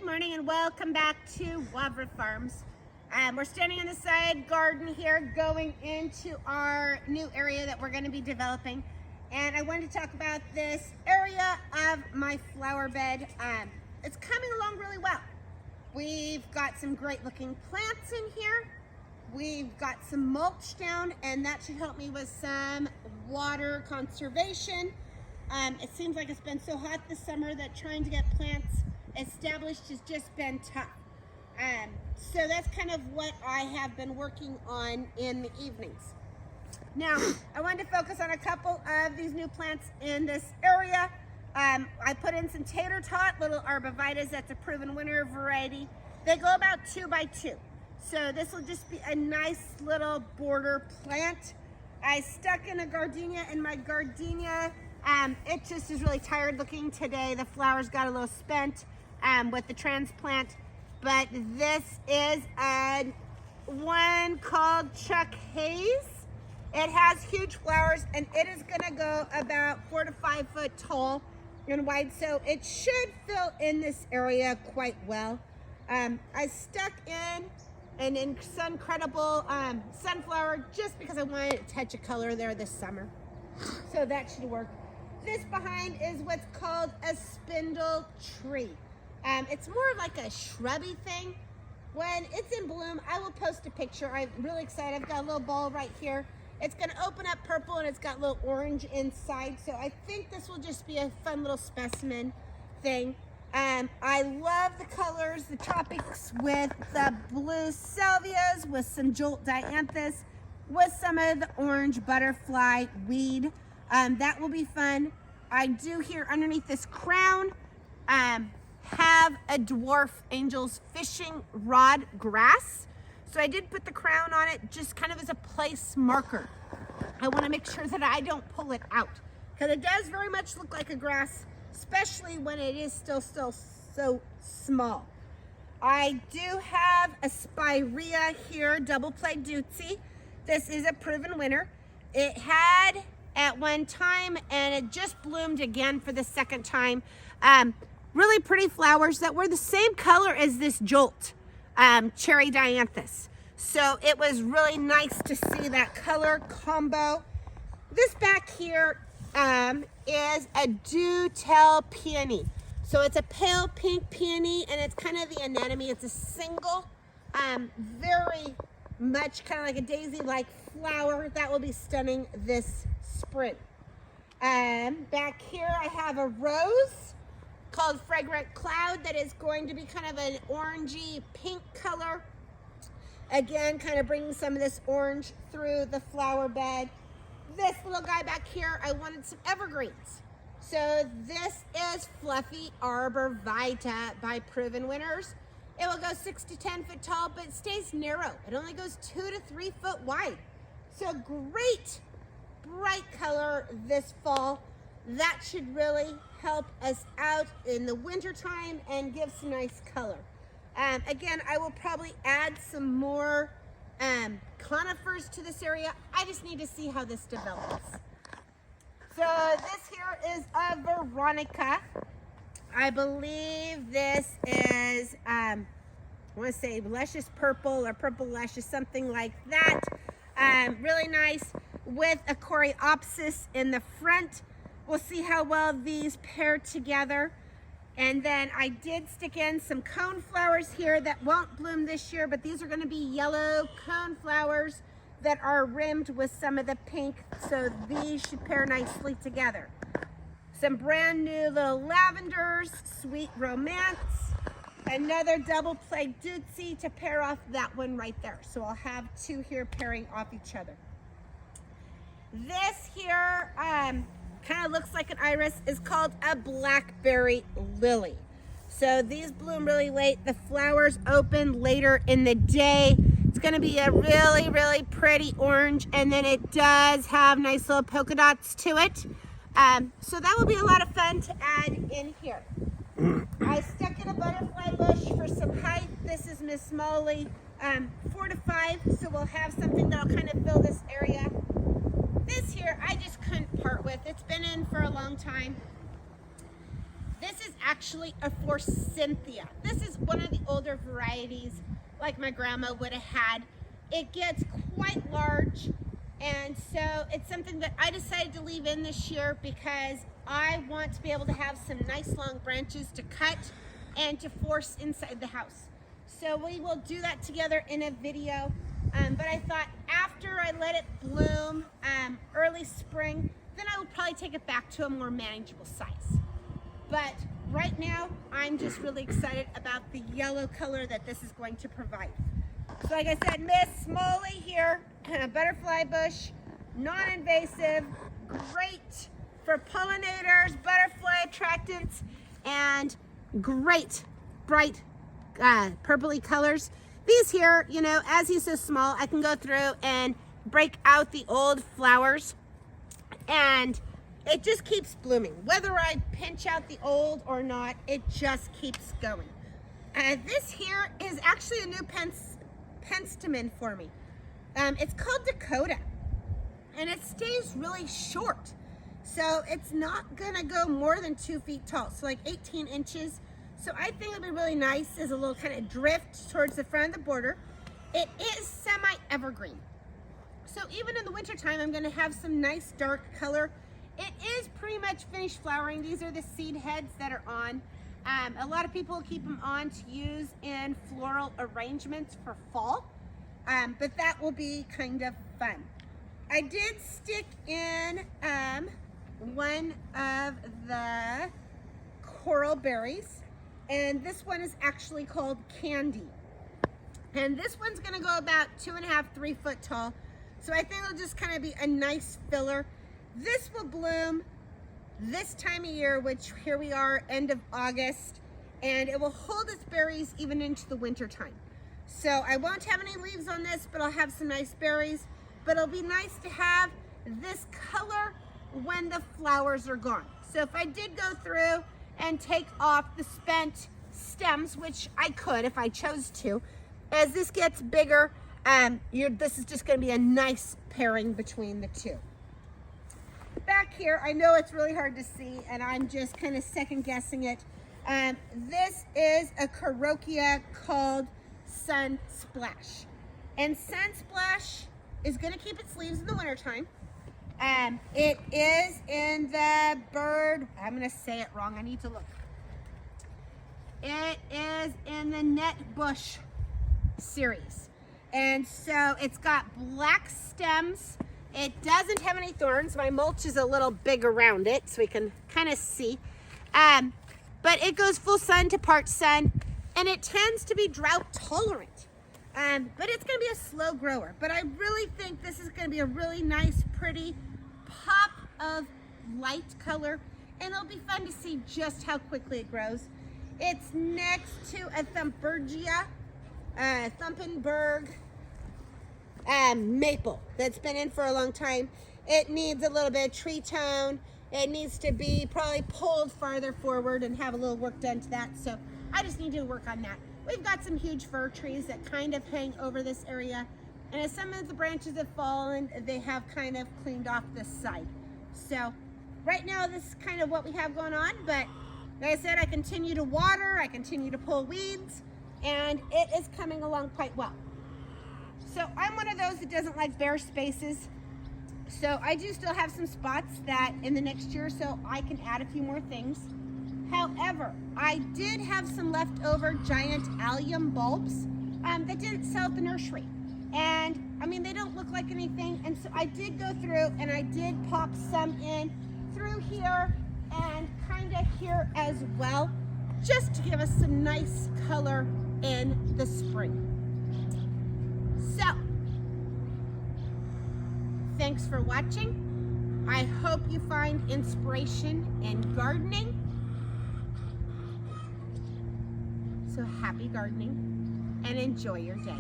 Good morning and welcome back to Wavra Farms. We're standing on the side garden here going into our new area that we're going to be developing. And I wanted to talk about this area of my flower bed. It's coming along really well. We've got some great looking plants in here. We've got some mulch down, and that should help me with some water conservation. It seems like it's been so hot this summer that trying to get plants established has just been tough. So that's kind of what I have been working on in the evenings. Now, I wanted to focus on a couple of these new plants in this area. I put in some tater tot, little arbovitas. That's a proven winner variety. They go about 2 by 2. So this will just be a nice little border plant. I stuck in a gardenia, and my gardenia, it just is really tired looking today. The flowers got a little spent with the transplant, but this is one called Chuck Hayes. It has huge flowers, and it is gonna go about 4 to 5 foot tall and wide, so it should fill in this area quite well. I stuck in an Incredible sunflower just because I wanted a touch of color there this summer, so that should work. This behind is what's called a spindle tree. It's more of like a shrubby thing. When it's in bloom, I will post a picture. I'm really excited. I've got a little ball right here. It's going to open up purple, and it's got a little orange inside. So I think this will just be a fun little specimen thing. I love the colors, the tropics with the blue salvias, with some jolt dianthus, with some of the orange butterfly weed. That will be fun. I do here underneath this crown have a dwarf angel's fishing rod grass. So I did put the crown on it just kind of as a place marker. I want to make sure that I don't pull it out, because it does very much look like a grass, especially when it is still so small. I do have a spirea here, double played Dootsie. This is a proven winner. It had at one time, and it just bloomed again for the second time. Really pretty flowers that were the same color as this jolt cherry dianthus. So it was really nice to see that color combo. This back here is a Dutel peony. So it's a pale pink peony, and it's kind of the anemone. It's a single, very much kind of like a daisy-like flower that will be stunning this spring. Back here I have a rose called Fragrant Cloud that is going to be kind of an orangey pink color. Again, kind of bringing some of this orange through the flower bed. This little guy back here, I wanted some evergreens. So this is Fluffy Arbor Vita by Proven Winners. It will go 6 to 10 foot tall, but it stays narrow. It only goes 2 to 3 foot wide. So great bright color this fall. That should really help us out in the winter time and give some nice color. Again, I will probably add some more conifers to this area. I just need to see how this develops. So this here is a Veronica. I believe this is, I want to say luscious purple or purple luscious, something like that. Really nice with a coreopsis in the front. We'll see how well these pair together. And then I did stick in some cone flowers here that won't bloom this year, but these are going to be yellow cone flowers that are rimmed with some of the pink, so these should pair nicely together. Some brand new little lavenders, Sweet Romance, another double played Dootsie to pair off that one right there. So I'll have 2 here pairing off each other. This here kind of looks like an iris, is called a Blackberry Lily. So these bloom really late. The flowers open later in the day. It's going to be a really, really pretty orange, and then it does have nice little polka dots to it. So that will be a lot of fun to add in here. I stuck in a butterfly bush for some height. This is Miss Molly, 4 to 5, so we'll have something that'll kind of fill this area. This here, I just couldn't part with. It's been in for a long time. This is actually a Forsythia. This is one of the older varieties like my grandma would have had. It gets quite large, and so it's something that I decided to leave in this year because I want to be able to have some nice long branches to cut and to force inside the house. So we will do that together in a video. But I thought after I let it bloom early spring, then I would probably take it back to a more manageable size. But right now, I'm just really excited about the yellow color that this is going to provide. So like I said, Miss Smalley here, butterfly bush, non-invasive, great for pollinators, butterfly attractants, and great bright purpley colors. These here, you know, as he's so small, I can go through and break out the old flowers, and it just keeps blooming. Whether I pinch out the old or not, it just keeps going. This here is actually a new penstemon for me. It's called Dakota, and it stays really short. So it's not gonna go more than 2 feet tall, so like 18 inches. So I think it'd be really nice as a little kind of drift towards the front of the border. It is semi-evergreen. So even in the wintertime, I'm gonna have some nice dark color. It is pretty much finished flowering. These are the seed heads that are on. A lot of people keep them on to use in floral arrangements for fall, but that will be kind of fun. I did stick in one of the coral berries, and this one is actually called Candy. And this one's gonna go about 2.5, 3 foot tall. So I think it'll just kind of be a nice filler. This will bloom this time of year, which here we are, end of August, and it will hold its berries even into the winter time. So I won't have any leaves on this, but I'll have some nice berries. But it'll be nice to have this color when the flowers are gone. So if I did go through and take off the spent stems, which I could if I chose to, as this gets bigger, this is just going to be a nice pairing between the two. Back here, I know it's really hard to see, and I'm just kind of second guessing it. This is a Carokia called Sunsplash. And Sunsplash is going to keep its leaves in the wintertime. It is in the bird, I'm going to say it wrong, I need to look. It is in the Net Bush series. And so it's got black stems. It doesn't have any thorns. My mulch is a little big around it, so we can kind of see. But it goes full sun to part sun, and it tends to be drought tolerant. But it's going to be a slow grower. But I really think this is going to be a really nice, pretty pop of light color, and it'll be fun to see just how quickly it grows. It's next to a Thumpergia, Thumpenberg maple that's been in for a long time. It needs a little bit of tree tone. It needs to be probably pulled farther forward and have a little work done to that. So I just need to work on that. We've got some huge fir trees that kind of hang over this area. And as some of the branches have fallen, they have kind of cleaned off this side. So right now, this is kind of what we have going on. But like I said, I continue to water, I continue to pull weeds, and it is coming along quite well. So I'm one of those that doesn't like bare spaces. So I do still have some spots that in the next year or so I can add a few more things. However, I did have some leftover giant allium bulbs that didn't sell at the nursery. And I mean, they don't look like anything. And so I did go through and I did pop some in through here and kind of here as well, just to give us some nice color in the spring. So, thanks for watching. I hope you find inspiration in gardening. So happy gardening and enjoy your day.